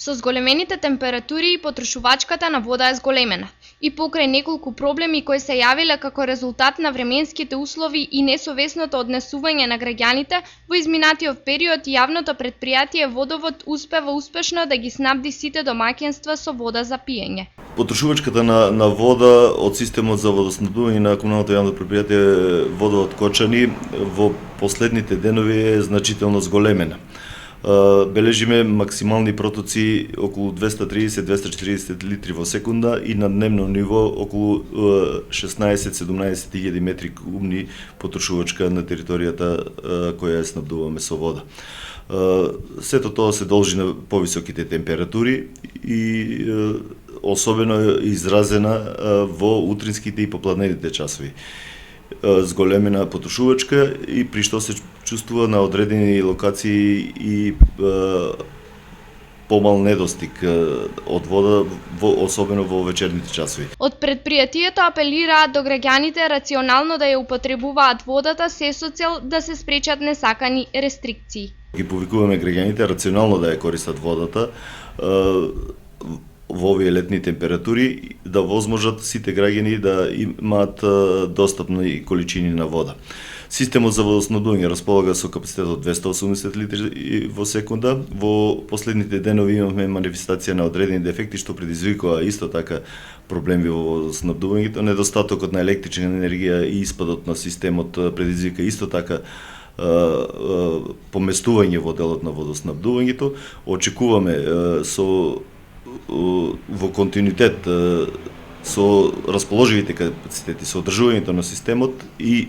Со зголемените температури и потрошувачката на вода е зголемена. И покрај неколку проблеми кои се јавиле како резултат на временските услови и несовесното однесување на граѓаните, во изминатиот период јавното претпријатие Водовод успева успешно да ги снабди сите домаќинства со вода за пиење. Потрошувачката на вода од системот за водоснабдување на комуналното јавно претпријатие Водовод Кочани во последните денови е значително зголемена. Бележиме максимални протоци околу 230-240 литри во секунда и на дневно ниво околу 16-17 метри кубни потрошувачка на територијата која ја снабдуваме со вода. Сето тоа се должи на повисоките температури и особено изразена во утринските и попладневните часови. Зголемена потрошувачка и при што се чувствува на одредени локации и помал недостиг од вода, особено во вечерните часови. Од претпријатието апелираат до граѓаните рационално да ја употребуваат водата се со цел да се спречат несакани рестрикции. Ги повикуваме граѓаните рационално да ја користат водата во овие летни температури, да возможат сите граѓани да имаат достапни количини на вода. Системот за водоснабдување располага со капацитет од 280 литри во секунда. Во последните денови имавме манифестација на одредени дефекти што предизвикува исто така проблеми во водоснабдувањето. Недостатокот на електрична енергија и испадот на системот предизвика исто така поместување во делот на водоснабдувањето. Очекуваме во континуитет со расположивите капацитети, со одржувањето на системот и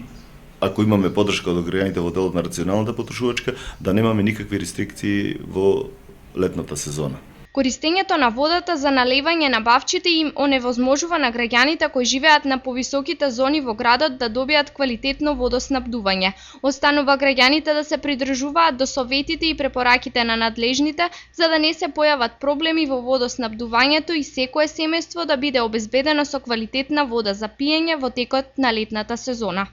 ако имаме поддршка од граѓаните во делот на рационалната потрошувачка, да немаме никакви рестрикции во летната сезона. Користењето на водата за налевање на бавчите им оневозможува на граѓаните кои живеат на повисоките зони во градот да добијат квалитетно водоснабдување. Останува граѓаните да се придржуваат до советите и препораките на надлежните за да не се појават проблеми во водоснабдувањето и секое семејство да биде обезбедено со квалитетна вода за пиење во текот на летната сезона.